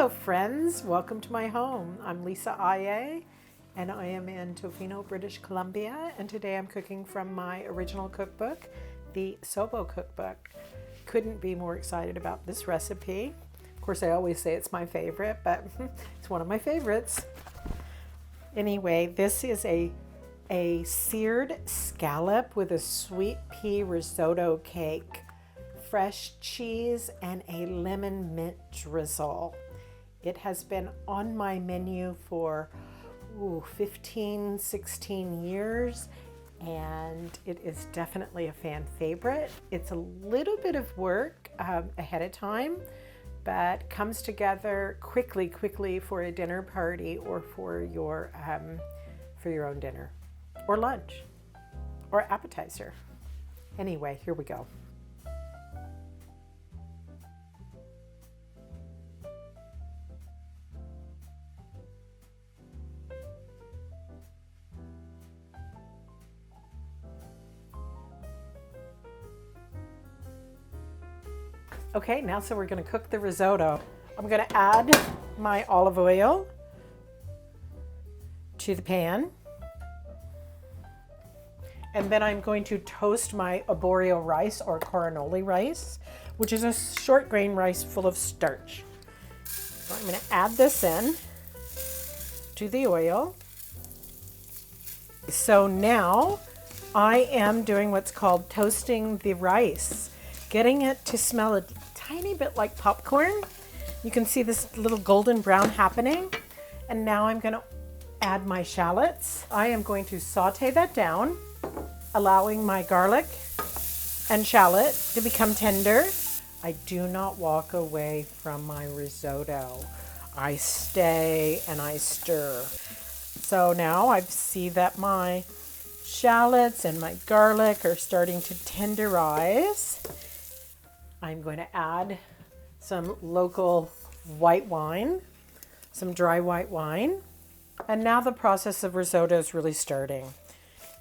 Hello friends, welcome to my home. I'm Lisa IA and I am in Tofino, British Columbia, and today I'm cooking from my original cookbook, the SoBo cookbook. Couldn't be more excited about this recipe. Of course, I always say it's my favorite, but it's one of my favorites. Anyway, this is a seared scallop with a sweet pea risotto cake, fresh cheese, and a lemon mint drizzle. It has been on my menu for 15, 16 years, and it is definitely a fan favorite. It's a little bit of work ahead of time, but comes together quickly for a dinner party or for your own dinner or lunch or appetizer. Anyway, here we go. Okay, now so we're going to cook the risotto. I'm going to add my olive oil to the pan. And then I'm going to toast my arborio rice or coronoli rice, which is a short grain rice full of starch. So I'm going to add this in to the oil. So now I am doing what's called toasting the rice, getting it to smell a tiny bit like popcorn. You can see this little golden brown happening. And now I'm going to add my shallots. I am going to saute that down, allowing my garlic and shallot to become tender. I do not walk away from my risotto. I stay and I stir. So now I see that my shallots and my garlic are starting to tenderize. I'm going to add some local white wine, some dry white wine. And now the process of risotto is really starting.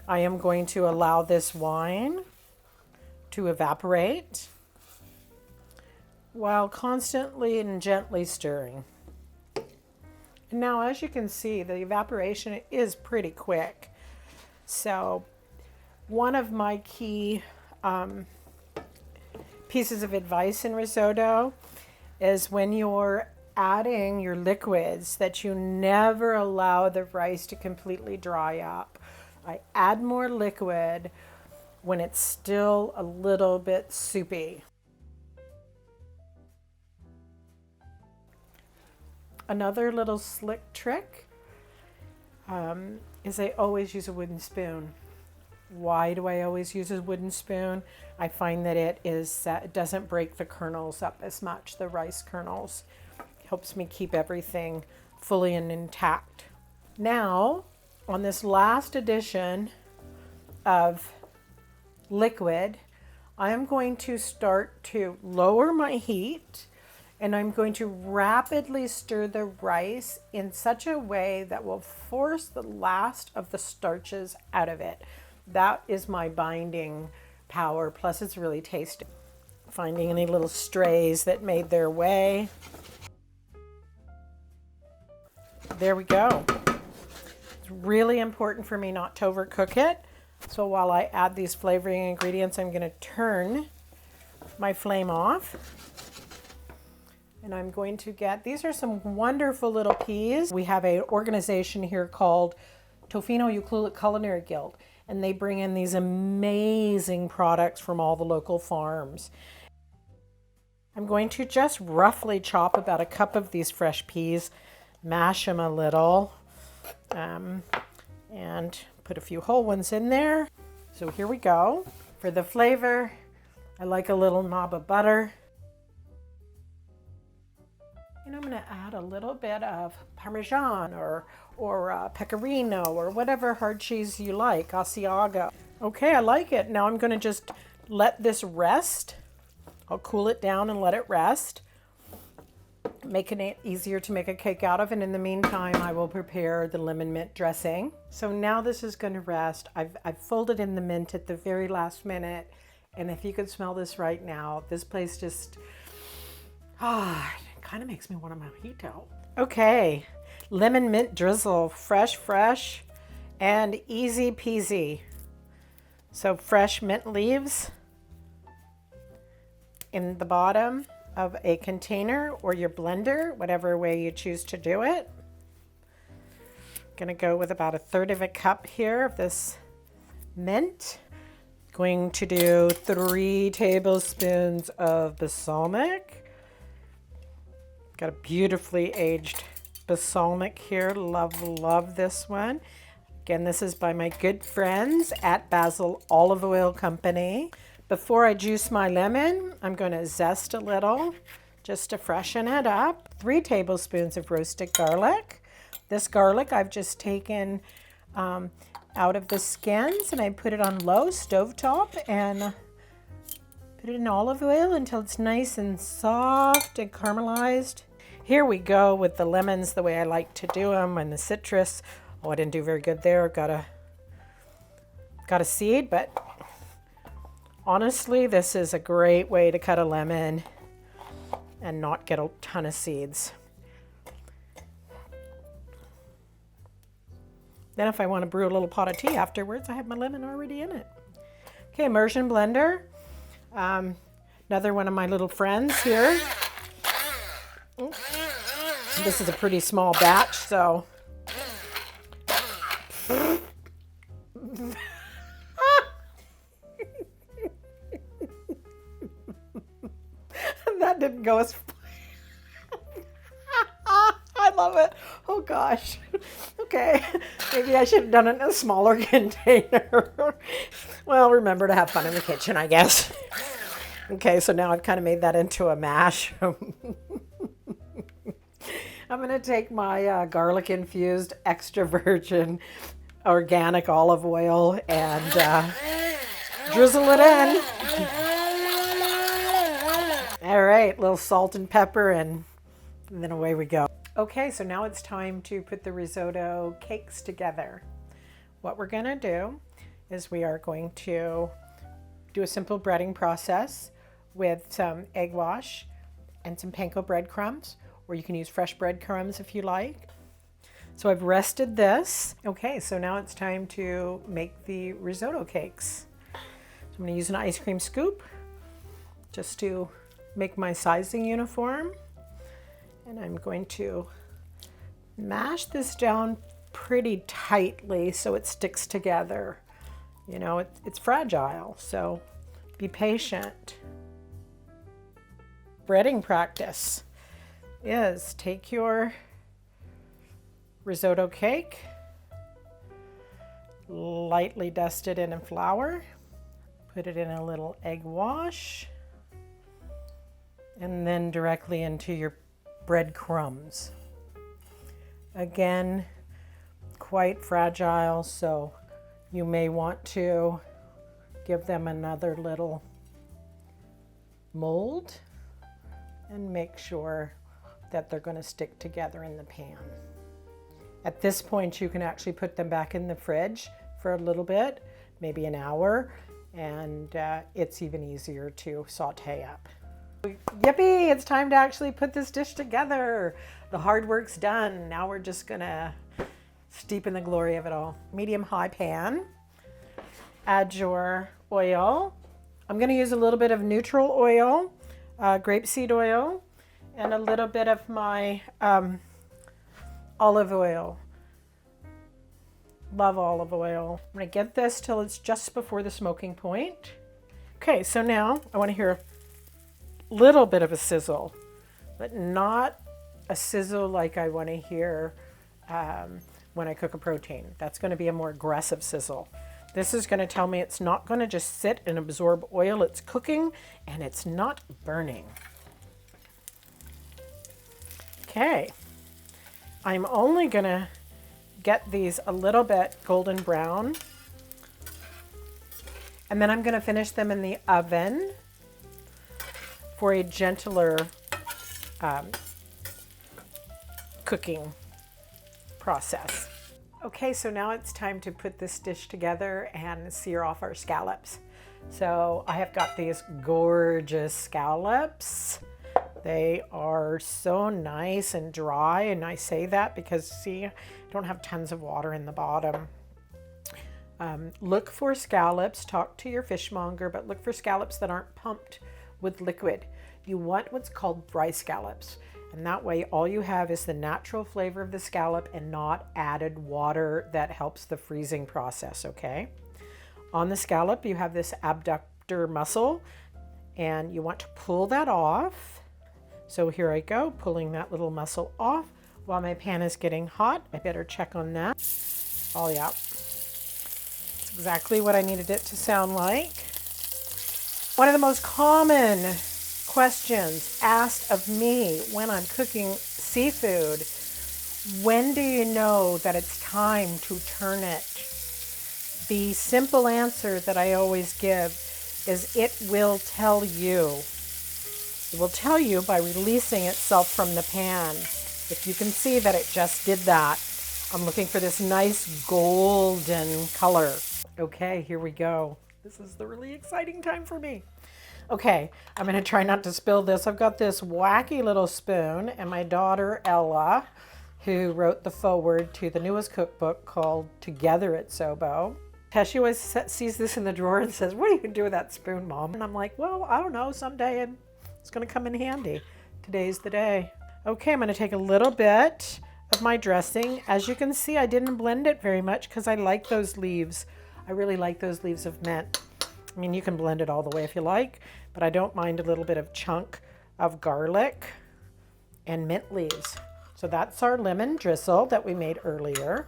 I am going to allow this wine to evaporate while constantly and gently stirring. And now, as you can see, the evaporation is pretty quick. So one of my key pieces of advice in risotto is when you're adding your liquids that you never allow the rice to completely dry up. I add more liquid when it's still a little bit soupy. Another little slick trick is I always use a wooden spoon. Why do I always use a wooden spoon? I find that it doesn't break the kernels up as much, the rice kernels. It helps me keep everything fully and intact. Now, on this last addition of liquid, I am going to start to lower my heat, and I'm going to rapidly stir the rice in such a way that will force the last of the starches out of it. That is my binding power, plus it's really tasty. Finding any little strays that made their way. There we go. It's really important for me not to overcook it. So while I add these flavoring ingredients, I'm going to turn my flame off. And I'm going to these are some wonderful little peas. We have an organization here called Tofino Culinary Guild, and they bring in these amazing products from all the local farms. I'm going to just roughly chop about a cup of these fresh peas, mash them a little, and put a few whole ones in there. So here we go. For the flavor, I like a little knob of butter. And I'm going to add a little bit of Parmesan or Pecorino or whatever hard cheese you like, Asiago. Okay, I like it. Now I'm going to just let this rest. I'll cool it down and let it rest, making it easier to make a cake out of. And in the meantime, I will prepare the lemon mint dressing. So now this is going to rest. I've folded in the mint at the very last minute. And if you could smell this right now, this place just, kind of makes me want a mojito. Okay, lemon mint drizzle, fresh, and easy peasy. So fresh mint leaves in the bottom of a container or your blender, whatever way you choose to do it. Gonna go with about 1/3 of a cup here of this mint. Going to do 3 tablespoons of balsamic. Got a beautifully aged balsamic here. Love this one. Again, this is by my good friends at Basil Olive Oil Company. Before I juice my lemon, I'm going to zest a little just to freshen it up. 3 tablespoons of roasted garlic. This garlic I've just taken out of the skins, and I put it on low stovetop and put it in olive oil until it's nice and soft and caramelized. Here we go with the lemons the way I like to do them, and the citrus. Oh, I didn't do very good there. Got a seed, but honestly, this is a great way to cut a lemon and not get a ton of seeds. Then if I want to brew a little pot of tea afterwards, I have my lemon already in it. Okay, immersion blender. Another one of my little friends here. This is a pretty small batch, so. That didn't go as I love it. Oh gosh. Okay. Maybe I should have done it in a smaller container. Well, remember to have fun in the kitchen, I guess. Okay, so now I've kind of made that into a mash. I'm going to take my garlic infused extra virgin organic olive oil and drizzle it in. All right, a little salt and pepper, and then away we go. Okay, so now it's time to put the risotto cakes together. What we're going to do is we are going to do a simple breading process with some egg wash and some panko breadcrumbs, or you can use fresh breadcrumbs if you like. So I've rested this. Okay, so now it's time to make the risotto cakes. So I'm going to use an ice cream scoop just to make my sizing uniform. And I'm going to mash this down pretty tightly so it sticks together. You know, it's fragile, so be patient. Breading practice is take your risotto cake, lightly dust it in flour, put it in a little egg wash, and then directly into your breadcrumbs. Again, quite fragile, so you may want to give them another little mold and make sure that they're going to stick together in the pan. At this point, you can actually put them back in the fridge for a little bit, maybe an hour, and it's even easier to saute up. Yippee! It's time to actually put this dish together. The hard work's done. Now we're just gonna steep in the glory of it all. Medium-high pan. Add your oil. I'm gonna use a little bit of neutral oil, grapeseed oil, and a little bit of my olive oil. Love olive oil. I'm gonna get this till it's just before the smoking point. Okay, so now I wanna hear a little bit of a sizzle, but not a sizzle like I want to hear when I cook a protein. That's going to be a more aggressive sizzle. This is going to tell me it's not going to just sit and absorb oil. It's cooking and it's not burning. Okay, I'm only going to get these a little bit golden brown, and then I'm going to finish them in the oven for a gentler cooking process. Okay, so now it's time to put this dish together and sear off our scallops. So I have got these gorgeous scallops. They are so nice and dry, and I say that because, see, I don't have tons of water in the bottom. Look for scallops. Talk to your fishmonger, but look for scallops that aren't pumped with liquid. You want what's called dry scallops, and that way all you have is the natural flavor of the scallop and not added water that helps the freezing process, okay? On the scallop, you have this abductor muscle, and you want to pull that off. So here I go, pulling that little muscle off while my pan is getting hot. I better check on that. Oh yeah, it's exactly what I needed it to sound like. One of the most common questions asked of me when I'm cooking seafood, when do you know that it's time to turn it? The simple answer that I always give is it will tell you. It will tell you by releasing itself from the pan. If you can see that it just did that, I'm looking for this nice golden color. Okay, here we go. This is the really exciting time for me. Okay, I'm going to try not to spill this. I've got this wacky little spoon, and my daughter Ella, who wrote the foreword to the newest cookbook called Together at SoBo. Tessie always sees this in the drawer and says, "What are you going to do with that spoon, Mom?" And I'm like, well, I don't know. Someday it's going to come in handy. Today's the day. Okay, I'm going to take a little bit of my dressing. As you can see, I didn't blend it very much because I like those leaves. I really like those leaves of mint. I mean, you can blend it all the way if you like, but I don't mind a little bit of chunk of garlic and mint leaves. So that's our lemon drizzle that we made earlier.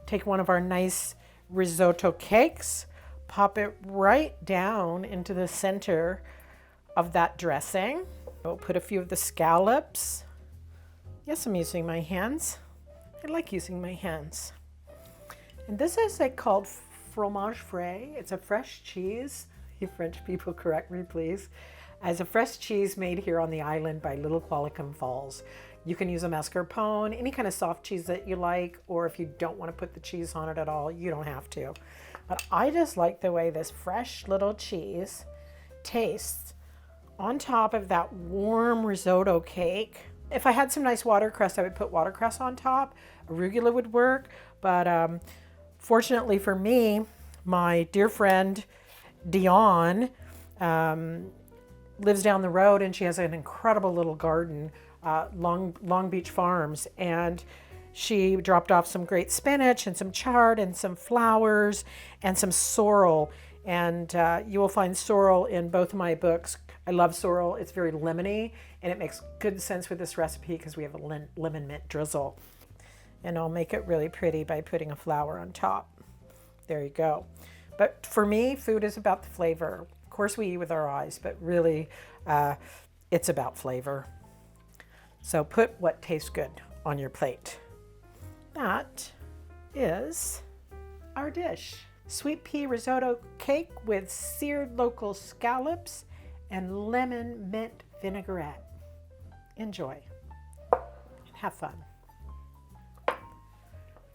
Take one of our nice risotto cakes, pop it right down into the center of that dressing. We'll put a few of the scallops. Yes, I'm using my hands. I like using my hands. And this is called fromage frais. It's a fresh cheese. You French people, correct me, please. As a fresh cheese made here on the island by Little Qualicum Falls. You can use a mascarpone, any kind of soft cheese that you like, or if you don't want to put the cheese on it at all, you don't have to. But I just like the way this fresh little cheese tastes on top of that warm risotto cake. If I had some nice watercress, I would put watercress on top. Arugula would work, but fortunately for me, my dear friend Dion lives down the road, and she has an incredible little garden, Long Beach Farms, and she dropped off some great spinach and some chard and some flowers and some sorrel, and you will find sorrel in both of my books. I love sorrel. It's very lemony, and it makes good sense with this recipe because we have a lemon mint drizzle. And I'll make it really pretty by putting a flower on top. There you go. But for me, food is about the flavor. Of course, we eat with our eyes, but really, it's about flavor. So put what tastes good on your plate. That is our dish. Sweet pea risotto cake with seared local scallops and lemon mint vinaigrette. Enjoy and have fun.